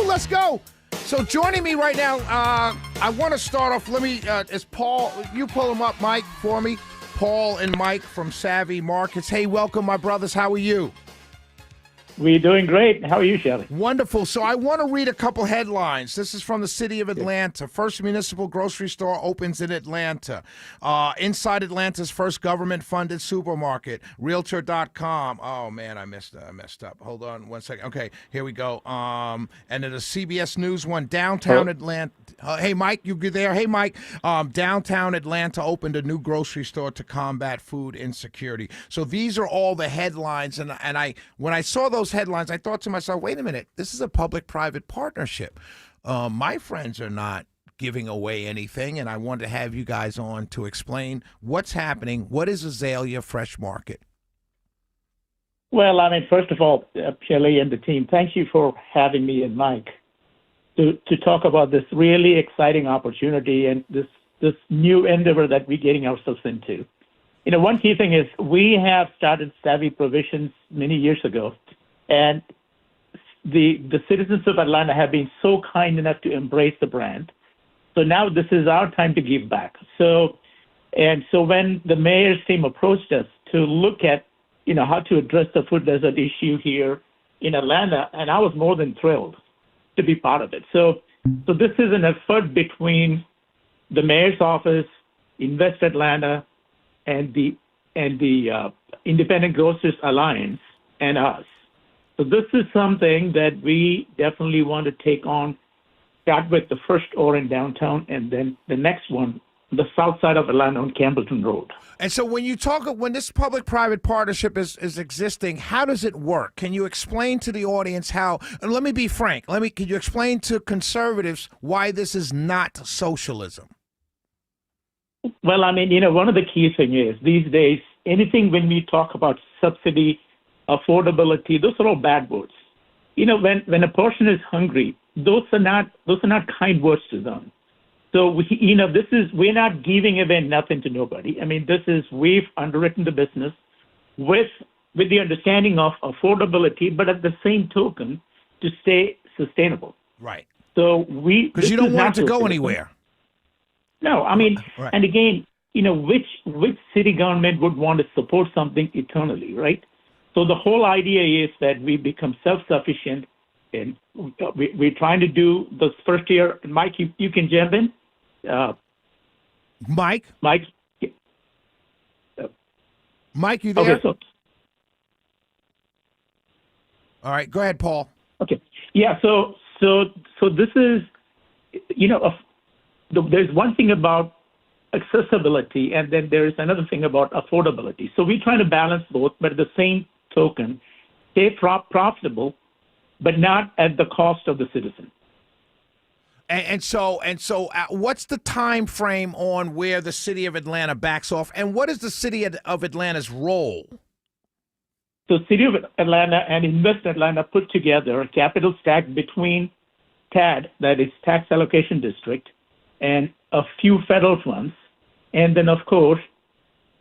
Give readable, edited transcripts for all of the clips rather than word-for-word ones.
let's go. So joining me right now, I want to start off. Let me, is Paul, you pull him up, Mike, for me. Paul and Mike from Savvy Markets. Hey, welcome, my brothers. How are you? We're doing great. How are you, Shelley? Wonderful. So I want to read a couple headlines. This is from the city of Atlanta. First municipal grocery store opens in Atlanta. Inside Atlanta's first government-funded supermarket. Realtor.com. Oh, man, I messed up. Hold on one second. Okay, here we go. And then the CBS News one. Downtown Atlanta. Hey, Mike, you there? Hey, Mike. Downtown Atlanta opened a new grocery store to combat food insecurity. So these are all the headlines. And when I saw those headlines, I thought to myself, wait a minute, this is a public-private partnership. My friends are not giving away anything, and I wanted to have you guys on to explain what's happening. What is Azalea Fresh Market? Well, I mean, first of all, Shelley and the team, thank you for having me and Mike to talk about this really exciting opportunity and this new endeavor that we're getting ourselves into. You know, one key thing is we have started Savvy Provisions many years ago, and the citizens of Atlanta have been so kind enough to embrace the brand. So now this is our time to give back. So when the mayor's team approached us to look at, you know, how to address the food desert issue here in Atlanta, and I was more than thrilled to be part of it. So this is an effort between the mayor's office, Invest Atlanta, and the Independent Grocers Alliance and us. So this is something that we definitely want to take on, start with the first store in downtown, and then the next one, the south side of Atlanta on Campbellton Road. And so when this public-private partnership is existing, how does it work? Can you explain to the audience how, and let me be frank, can you explain to conservatives why this is not socialism? Well, I mean, you know, one of the key things is these days, anything when we talk about subsidy, affordability, those are all bad words. You know, when a person is hungry, those are not kind words to them. So we're not giving away nothing to nobody. I mean, we've underwritten the business with the understanding of affordability, but at the same token to stay sustainable. Right. So because you don't want it to go anywhere. No, I mean, right. And again, you know, which city government would want to support something eternally, right? So the whole idea is that we become self-sufficient, and we're trying to do this first year. Mike, you can jump in. Mike, you there? Okay, All right, go ahead, Paul. Okay, yeah. So this is, you know, there's one thing about accessibility, and then there is another thing about affordability. So we're trying to balance both, but at the same token, stay profitable, but not at the cost of the citizen. And so, what's the time frame on where the city of Atlanta backs off, and what is the city of Atlanta's role? So City of Atlanta and Invest Atlanta put together a capital stack between TAD, that is Tax Allocation District, and a few federal funds, and then, of course,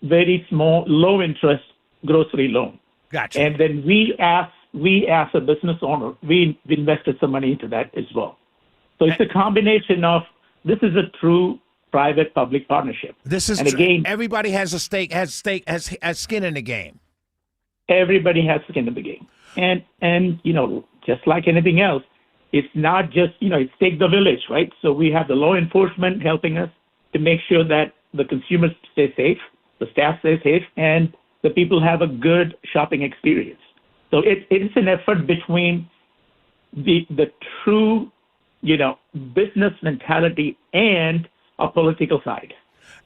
very small, low-interest grocery loan. Gotcha. And then we as a business owner, we invested some money into that as well. So it's a combination of, this is a true private-public partnership. This is, again, everybody has a stake, has skin in the game. Everybody has skin in the game. And you know, just like anything else, it's not just, you know, it's take the village, right? So we have the law enforcement helping us to make sure that the consumers stay safe, the staff stays safe, and the people have a good shopping experience. So it's an effort between the true, you know, business mentality and a political side.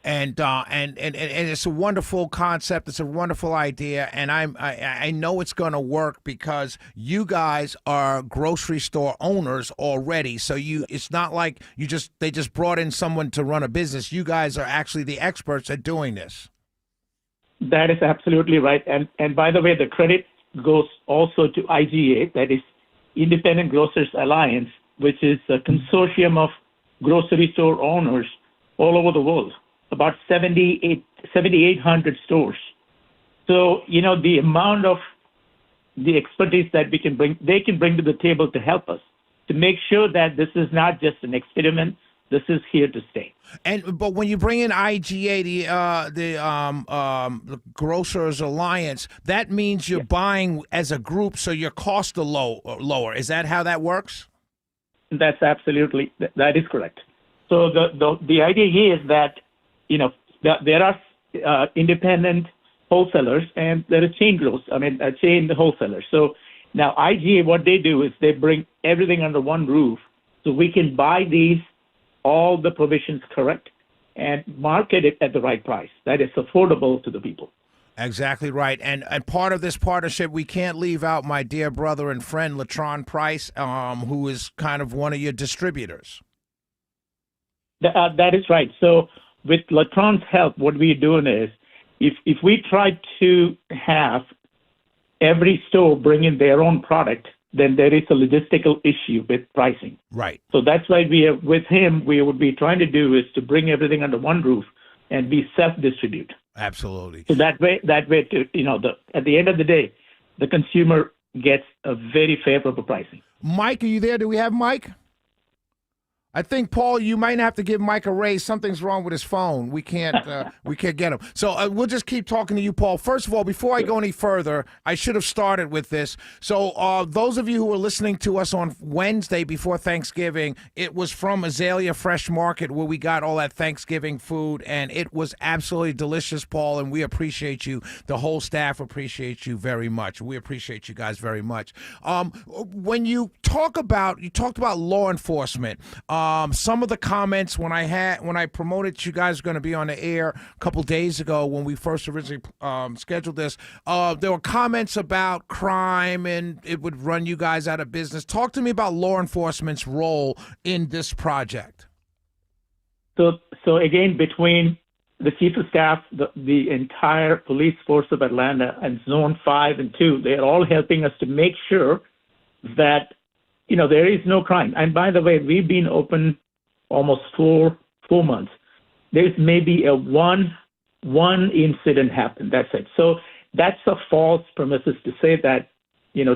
And it's a wonderful concept. It's a wonderful idea, and I know it's going to work because you guys are grocery store owners already. So it's not like they just brought in someone to run a business. You guys are actually the experts at doing this. That is absolutely right. And by the way, the credit goes also to IGA, that is Independent Grocers Alliance, which is a consortium of grocery store owners all over the world. About 7,800 stores. So, you know, the amount of the expertise that they can bring to the table to help us to make sure that this is not just an experiment. This is here to stay. But when you bring in IGA, the Grocers Alliance, that means you're buying as a group, so your costs are lower. Is that how that works? That is correct. So the idea here is that there are independent wholesalers and there is chain wholesalers. So now IGA, what they do is they bring everything under one roof, so we can buy these, all the provisions correct, and market it at the right price that is affordable to the people. Exactly right. And part of this partnership, we can't leave out my dear brother and friend, Latron Price, who is kind of one of your distributors. That is right. So with Latron's help, what we're doing is, if we try to have every store bring in their own product, then there is a logistical issue with pricing. Right. So that's why with him, we would be trying to do is to bring everything under one roof and be self-distribute. Absolutely. So that way, at the end of the day, the consumer gets a very favorable pricing. Mike, are you there? Do we have Mike? I think, Paul, you might have to give Mike a raise. Something's wrong with his phone. We can't get him. So we'll just keep talking to you, Paul. First of all, before I go any further, I should have started with this. So those of you who were listening to us on Wednesday before Thanksgiving, it was from Azalea Fresh Market where we got all that Thanksgiving food, and it was absolutely delicious, Paul, and we appreciate you. The whole staff appreciates you very much. We appreciate you guys very much. When you talked about law enforcement, some of the comments when I promoted you guys were going to be on the air a couple days ago when we first originally scheduled this, there were comments about crime and it would run you guys out of business. Talk to me about law enforcement's role in this project. So again, between the chief of staff, the entire police force of Atlanta, and Zone 5 and 2, they're all helping us to make sure that there is no crime. And by the way, we've been open almost four months. There's maybe one incident happened. That's it. So that's a false premises to say that,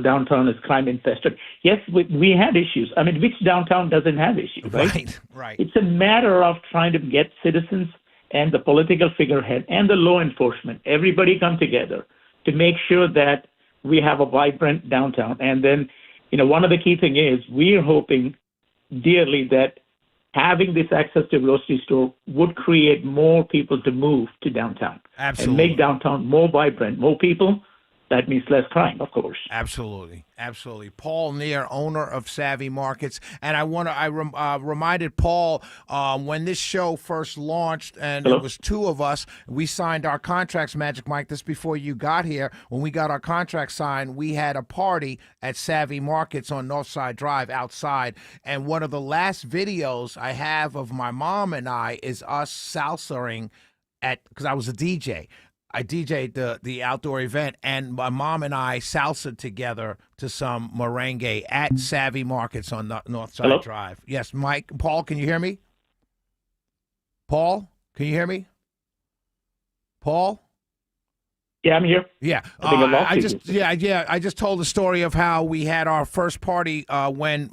downtown is crime infested. Yes, we had issues. I mean, which downtown doesn't have issues, right? Right. It's a matter of trying to get citizens and the political figurehead and the law enforcement, everybody come together to make sure that we have a vibrant downtown. And then, one of the key thing is we're hoping dearly that having this access to a grocery store would create more people to move to downtown. Absolutely. And make downtown more vibrant. More people, that means less crime, of course. Absolutely. Paul Neer, owner of Savvy Markets. And I reminded Paul when this show first launched, and Hello? It was two of us, we signed our contracts, Magic Mike, this before you got here. When we got our contract signed, we had a party at Savvy Markets on Northside Drive outside. And one of the last videos I have of my mom and I is us salsaing because I was a DJ. I DJ'd the outdoor event, and my mom and I salsa together to some merengue at Savvy Markets on Northside Drive. Yes, Paul, can you hear me? Paul, can you hear me? Paul? Yeah, I'm here. Yeah, I just told the story of how we had our first party when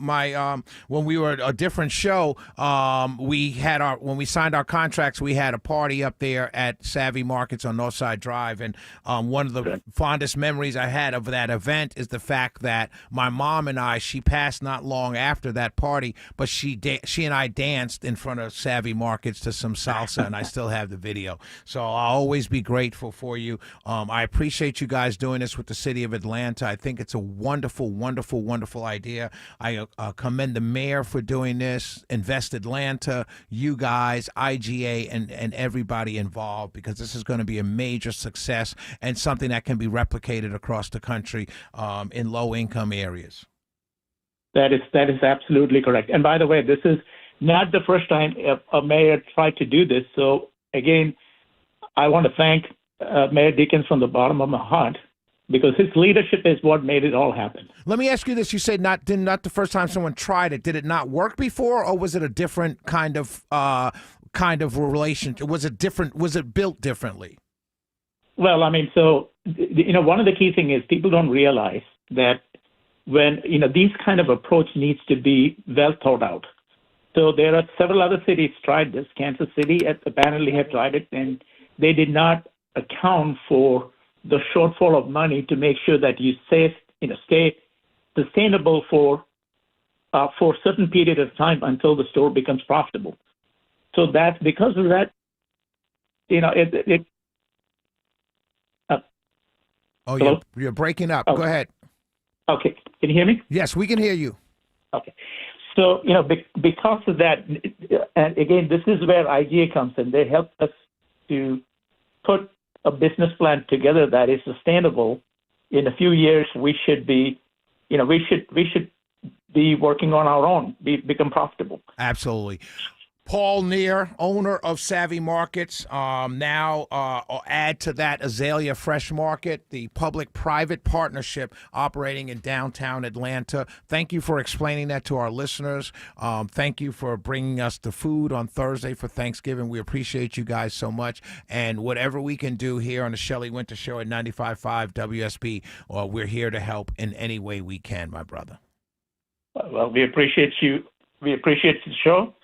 we were at a different show. When we signed our contracts, we had a party up there at Savvy Markets on Northside Drive, and one of the fondest memories I had of that event is the fact that my mom and she passed not long after that party, but she and I danced in front of Savvy Markets to some salsa, and I still have the video. So I'll always be grateful for you. I appreciate you guys doing this with the city of Atlanta. I think it's a wonderful, wonderful, wonderful idea. I commend the mayor for doing this, Invest Atlanta, you guys, IGA, and everybody involved, because this is going to be a major success and something that can be replicated across the country in low-income areas. That is absolutely correct. And by the way, this is not the first time a mayor tried to do this. So again, I want to thank Mayor Dickens from the bottom of my heart, because his leadership is what made it all happen. Let me ask you this: you said not the first time someone tried it. Did it not work before, or was it a different kind of relationship? Was it different? Was it built differently? Well, I mean, so one of the key things is people don't realize that when these kind of approach needs to be well thought out. So there are several other cities tried this. Kansas City apparently have tried it, and they did not account for the shortfall of money to make sure that you stay sustainable for a certain period of time until the store becomes profitable. So that's because of that. Oh, you're breaking up. Okay. Go ahead. Okay, can you hear me? Yes, we can hear you. Okay. So, because of that, and again, this is where IGA comes in. They help us to put a business plan together that is sustainable. In a few years, we should be, we should be working on our own, become profitable. Absolutely. Paul Neer, owner of Savvy Markets, now add to that Azalea Fresh Market, the public-private partnership operating in downtown Atlanta. Thank you for explaining that to our listeners. Thank you for bringing us the food on Thursday for Thanksgiving. We appreciate you guys so much. And whatever we can do here on the Shelley Winter Show at 95.5 WSB, we're here to help in any way we can, my brother. Well, we appreciate you. We appreciate the show.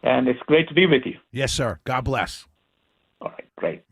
And it's great to be with you. Yes, sir. God bless. All right, great.